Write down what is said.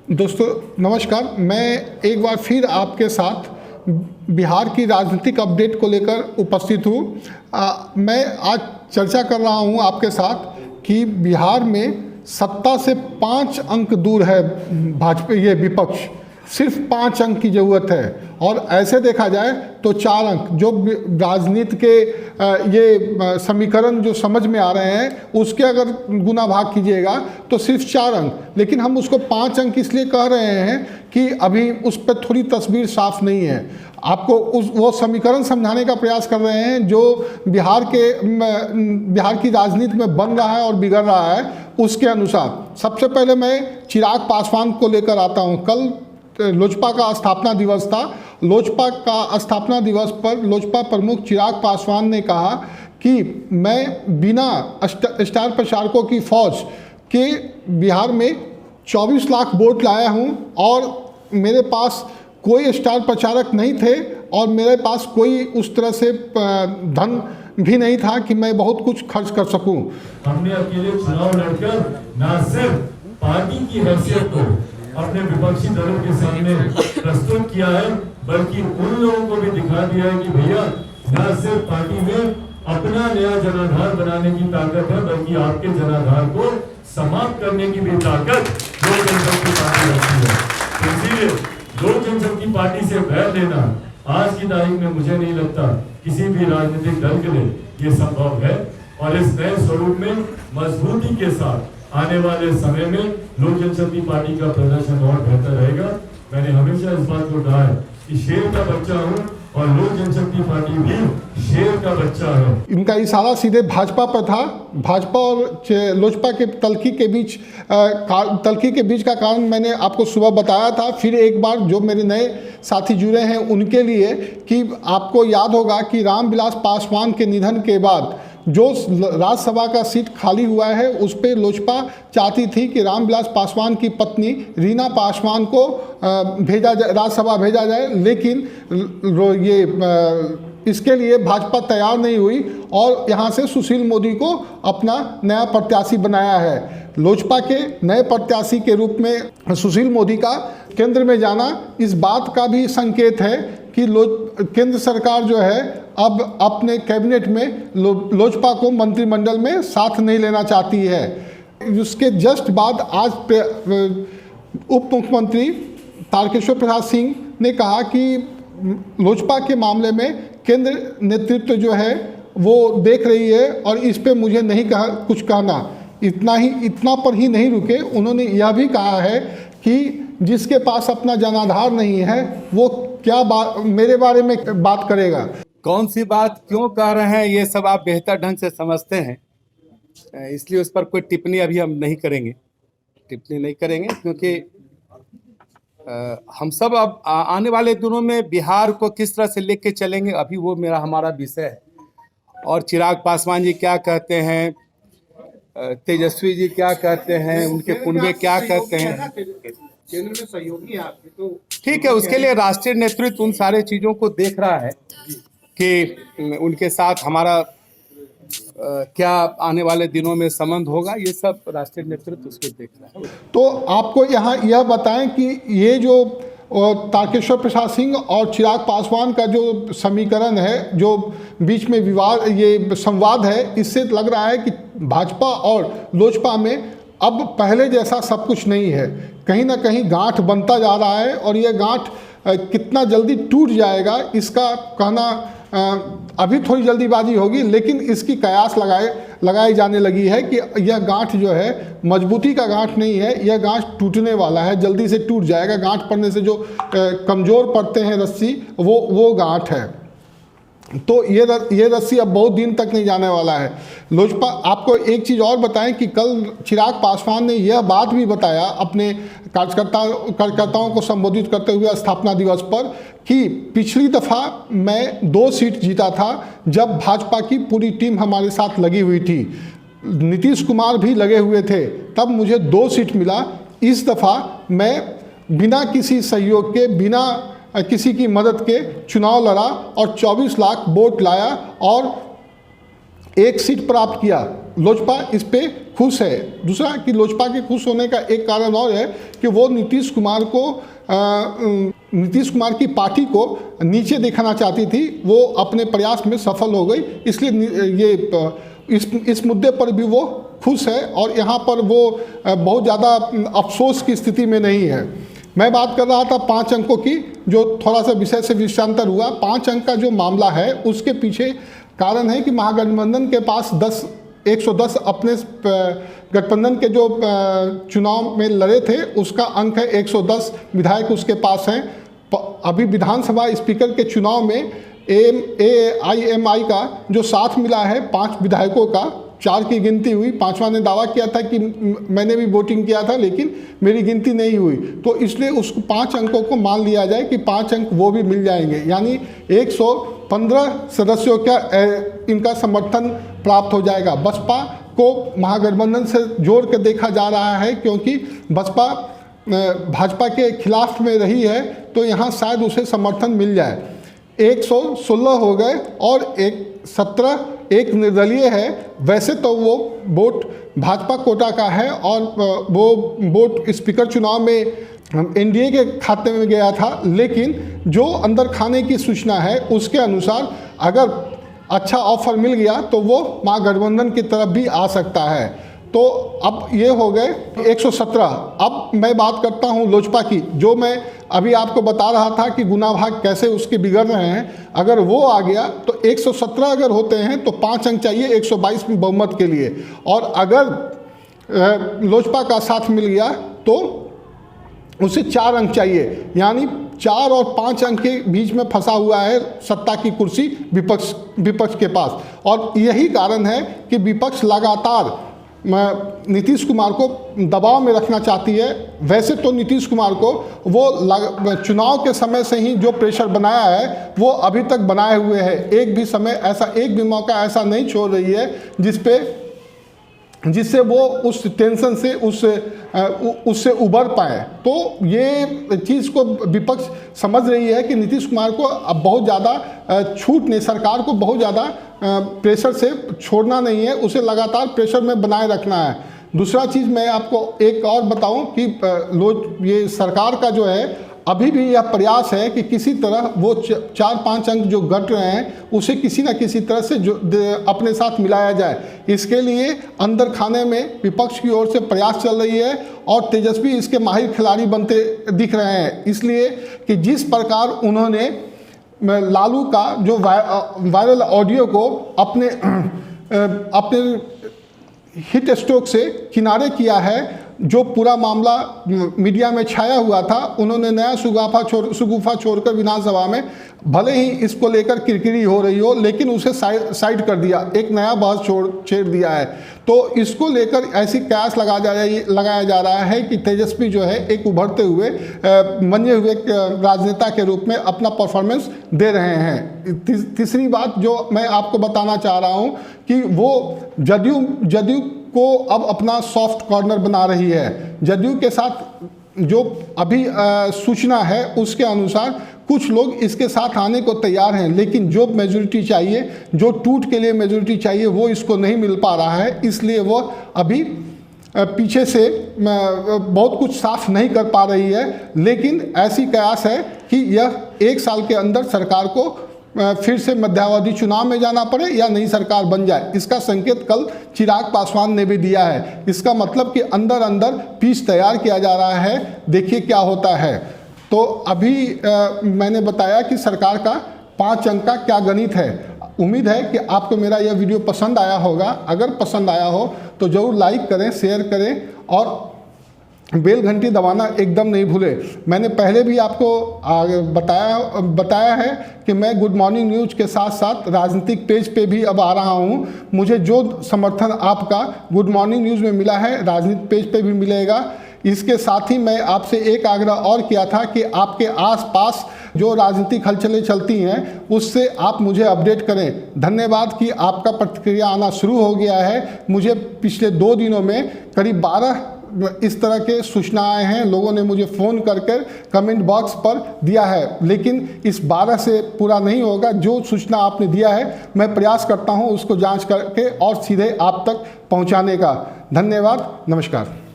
दोस्तों नमस्कार। मैं एक बार फिर आपके साथ बिहार की राजनीतिक अपडेट को लेकर उपस्थित हूँ। मैं आज चर्चा कर रहा हूँ आपके साथ कि बिहार में सत्ता से 5 अंक दूर है भाजपा, ये विपक्ष सिर्फ 5 अंक की ज़रूरत है। और ऐसे देखा जाए तो 4 अंक जो राजनीति के ये समीकरण जो समझ में आ रहे हैं उसके अगर गुना भाग कीजिएगा तो सिर्फ 4 अंक, लेकिन हम उसको 5 अंक इसलिए कह रहे हैं कि अभी उस पर थोड़ी तस्वीर साफ नहीं है। आपको वो समीकरण समझाने का प्रयास कर रहे हैं जो बिहार की राजनीति में बन रहा है और बिगड़ रहा है उसके अनुसार। सबसे पहले मैं चिराग पासवान को लेकर आता हूँ। कल लोजपा का स्थापना दिवस था। लोजपा का स्थापना दिवस पर लोजपा प्रमुख चिराग पासवान ने कहा कि मैं बिना स्टार प्रचारकों की फौज के बिहार में 24 लाख वोट लाया हूं और मेरे पास कोई स्टार प्रचारक नहीं थे और मेरे पास कोई उस तरह से धन भी नहीं था कि मैं बहुत कुछ खर्च कर सकूं। हमने अकेले चुनाव लड़कर न सिर्फ पार्टी की हैसियत को अपने विपक्षी दलों के सामने प्रस्तुत किया है, बल्कि उन लोगों को भी दिखा दिया है कि भैया न सिर्फ पार्टी में अपना नया जनाधार बनाने की ताकत है, बल्कि आपके जनाधार को समाप्त करने की भी ताकत लोक जनशक्ति पार्टी रखती है। इसीलिए लोक जनशक्ति पार्टी से बैर लेना आज की तारीख में मुझे नहीं लगता किसी भी राजनीतिक दल के लिए ये संभव है। और इस नए स्वरूप में मजबूती के साथ आने वाले समय में लोक जनशक्ति पार्टी का प्रदर्शन और बेहतर रहेगा। मैंने हमेशा इस बात को कहा है कि शेर का बच्चा हूं और लोक जनशक्ति पार्टी भी शेर का बच्चा है। इनका इशारा सीधे भाजपा पर था। भाजपा और लोजपा के तल्खी के बीच का कारण मैंने आपको सुबह बताया था। फिर एक बार जो मेरे नए साथी जुड़े हैं उनके लिए कि आपको याद होगा कि रामविलास पासवान के निधन के बाद जो राज्यसभा का सीट खाली हुआ है उस पर लोजपा चाहती थी कि रामविलास पासवान की पत्नी रीना पासवान को राज्यसभा भेजा जाए, लेकिन इसके लिए भाजपा तैयार नहीं हुई और यहाँ से सुशील मोदी को अपना नया प्रत्याशी बनाया है। लोजपा के नए प्रत्याशी के रूप में सुशील मोदी का केंद्र में जाना इस बात का भी संकेत है कि केंद्र सरकार जो है अब अपने कैबिनेट में लोजपा को मंत्रिमंडल में साथ नहीं लेना चाहती है। उसके जस्ट बाद आज उप मुख्यमंत्री तारकेश्वर प्रसाद सिंह ने कहा कि लोजपा के मामले में केंद्र नेतृत्व जो है वो देख रही है और इस पे मुझे नहीं कुछ कहना। इतना पर ही नहीं रुके, उन्होंने यह भी कहा है कि जिसके पास अपना जनाधार नहीं है वो क्या मेरे बारे में बात करेगा। कौन सी बात क्यों कह रहे हैं ये सब आप बेहतर ढंग से समझते हैं, इसलिए उस पर कोई टिप्पणी अभी हम नहीं करेंगे। क्योंकि हम सब अब आने वाले दिनों में बिहार को किस तरह से लेके चलेंगे अभी वो हमारा विषय है। और चिराग पासवान जी क्या कहते हैं, तेजस्वी जी क्या कहते हैं, उनके कुनबे क्या कहते हैं, केंद्र में सहयोगी है आपके, तो ठीक है। उसके लिए राष्ट्रीय नेतृत्व उन सारे चीजों को देख रहा है कि उनके साथ हमारा क्या आने वाले दिनों में संबंध होगा, ये सब राष्ट्रीय नेतृत्व उसको देख रहा है। तो आपको यहाँ यह बताएं कि ये जो तारकेश्वर प्रसाद सिंह और चिराग पासवान का जो समीकरण है, जो बीच में विवाद ये संवाद है, इससे लग रहा है कि भाजपा और लोजपा में अब पहले जैसा सब कुछ नहीं है। कहीं ना कहीं गांठ बनता जा रहा है और यह गांठ कितना जल्दी टूट जाएगा इसका कहना अभी थोड़ी जल्दीबाजी होगी, लेकिन इसकी कयास लगाई जाने लगी है कि यह गांठ जो है मजबूती का गांठ नहीं है, यह गांठ टूटने वाला है, जल्दी से टूट जाएगा। गांठ पड़ने से जो कमज़ोर पड़ते हैं रस्सी वो गांठ है। तो ये रस्सी अब बहुत दिन तक नहीं जाने वाला है। लोजपा आपको एक चीज़ और बताएं कि कल चिराग पासवान ने यह बात भी बताया अपने कार्यकर्ताओं को संबोधित करते हुए स्थापना दिवस पर कि पिछली दफ़ा मैं 2 सीट जीता था जब भाजपा की पूरी टीम हमारे साथ लगी हुई थी, नीतीश कुमार भी लगे हुए थे, तब मुझे 2 सीट मिला। इस दफ़ा मैं बिना किसी सहयोग के, बिना किसी की मदद के चुनाव लड़ा और 24 लाख वोट लाया और 1 सीट प्राप्त किया। लोजपा इस पे खुश है। दूसरा कि लोजपा के खुश होने का एक कारण और है कि वो नीतीश कुमार की पार्टी को नीचे दिखाना चाहती थी, वो अपने प्रयास में सफल हो गई, इसलिए ये इस मुद्दे पर भी वो खुश है और यहाँ पर वो बहुत ज़्यादा अफसोस की स्थिति में नहीं है। मैं बात कर रहा था 5 अंकों की, जो थोड़ा सा विषय से विषयांतर हुआ। 5 अंक का जो मामला है उसके पीछे कारण है कि महागठबंधन के पास 110 अपने गठबंधन के जो चुनाव में लड़े थे उसका अंक है, 110 विधायक उसके पास हैं। अभी विधानसभा स्पीकर के चुनाव में AIMI का जो साथ मिला है 5 विधायकों का, 4 की गिनती हुई, 5वां ने दावा किया था कि मैंने भी वोटिंग किया था लेकिन मेरी गिनती नहीं हुई, तो इसलिए उसको 5 अंकों को मान लिया जाए कि 5 अंक वो भी मिल जाएंगे, यानी 115 सदस्यों का इनका समर्थन प्राप्त हो जाएगा। बसपा को महागठबंधन से जोड़ के देखा जा रहा है क्योंकि बसपा भाजपा के खिलाफ में रही है, तो यहाँ शायद उसे समर्थन मिल जाए। 116 हो गए और 17 एक निर्दलीय है। वैसे तो वो वोट भाजपा कोटा का है और वो वोट स्पीकर चुनाव में NDA के खाते में गया था, लेकिन जो अंदर खाने की सूचना है उसके अनुसार अगर अच्छा ऑफर मिल गया तो वो महागठबंधन की तरफ भी आ सकता है। तो अब ये हो गए 117। अब मैं बात करता हूँ लोजपा की, जो मैं अभी आपको बता रहा था कि गुना भाग कैसे उसके बिगड़ रहे हैं। अगर वो आ गया तो 117 अगर होते हैं तो 5 अंक चाहिए 122 में बहुमत के लिए, और अगर लोजपा का साथ मिल गया तो उसे 4 अंक चाहिए, यानी 4 और 5 अंक के बीच में फंसा हुआ है सत्ता की कुर्सी विपक्ष के पास। और यही कारण है कि विपक्ष लगातार नीतीश कुमार को दबाव में रखना चाहती है। वैसे तो नीतीश कुमार को वो चुनाव के समय से ही जो प्रेशर बनाया है वो अभी तक बनाए हुए है। एक भी मौका ऐसा नहीं छोड़ रही है जिससे वो उस टेंशन से उससे उबर पाए। तो ये चीज़ को विपक्ष समझ रही है कि नीतीश कुमार को अब बहुत ज़्यादा छूट नहीं, सरकार को बहुत ज़्यादा प्रेशर से छोड़ना नहीं है, उसे लगातार प्रेशर में बनाए रखना है। दूसरा चीज़ मैं आपको एक और बताऊं कि ये सरकार का जो है अभी भी यह प्रयास है कि किसी तरह वो 4-5 अंक जो घट रहे हैं उसे किसी न किसी तरह से अपने साथ मिलाया जाए। इसके लिए अंदर खाने में विपक्ष की ओर से प्रयास चल रही है और तेजस्वी इसके माहिर खिलाड़ी बनते दिख रहे हैं, इसलिए कि जिस प्रकार उन्होंने लालू का जो वायरल ऑडियो को अपने हिट स्ट्रोक से किनारे किया है, जो पूरा मामला मीडिया में छाया हुआ था, उन्होंने नया सुगुफा छोड़कर विधानसभा में भले ही इसको लेकर किरकिरी हो रही हो लेकिन उसे साइड कर दिया, एक नया बहस छेड़ दिया है। तो इसको लेकर ऐसी कयास लगाया जा रहा है कि तेजस्वी जो है एक उभरते हुए बने हुए राजनेता के रूप में अपना परफॉर्मेंस दे रहे हैं। तीसरी बात जो मैं आपको बताना चाह रहा हूँ कि वो जदयू को अब अपना सॉफ्ट कॉर्नर बना रही है। जदयू के साथ जो अभी सूचना है उसके अनुसार कुछ लोग इसके साथ आने को तैयार हैं, लेकिन जो मेजोरिटी चाहिए, जो टूट के लिए मेजोरिटी चाहिए, वो इसको नहीं मिल पा रहा है, इसलिए वो अभी पीछे से बहुत कुछ साफ नहीं कर पा रही है। लेकिन ऐसी कयास है कि यह 1 साल के अंदर सरकार को फिर से मध्यावधि चुनाव में जाना पड़े या नई सरकार बन जाए। इसका संकेत कल चिराग पासवान ने भी दिया है। इसका मतलब कि अंदर अंदर पीस तैयार किया जा रहा है, देखिए क्या होता है। तो अभी मैंने बताया कि सरकार का 5 अंक का क्या गणित है। उम्मीद है कि आपको मेरा यह वीडियो पसंद आया होगा। अगर पसंद आया हो तो ज़रूर लाइक करें, शेयर करें और बेल घंटी दबाना एकदम नहीं भूले। मैंने पहले भी आपको बताया है कि मैं गुड मॉर्निंग न्यूज़ के साथ साथ राजनीतिक पेज पे भी अब आ रहा हूँ। मुझे जो समर्थन आपका गुड मॉर्निंग न्यूज़ में मिला है राजनीतिक पेज पे भी मिलेगा। इसके साथ ही मैं आपसे एक आग्रह और किया था कि आपके आसपास जो राजनीतिक हलचलें चलती हैं उससे आप मुझे अपडेट करें। धन्यवाद कि आपका प्रतिक्रिया आना शुरू हो गया है। मुझे पिछले 2 दिनों में करीब 12 इस तरह के सूचनाएं हैं, लोगों ने मुझे फ़ोन करके कमेंट बॉक्स पर दिया है, लेकिन इस 12 से पूरा नहीं होगा। जो सूचना आपने दिया है मैं प्रयास करता हूं उसको जांच करके और सीधे आप तक पहुंचाने का। धन्यवाद, नमस्कार।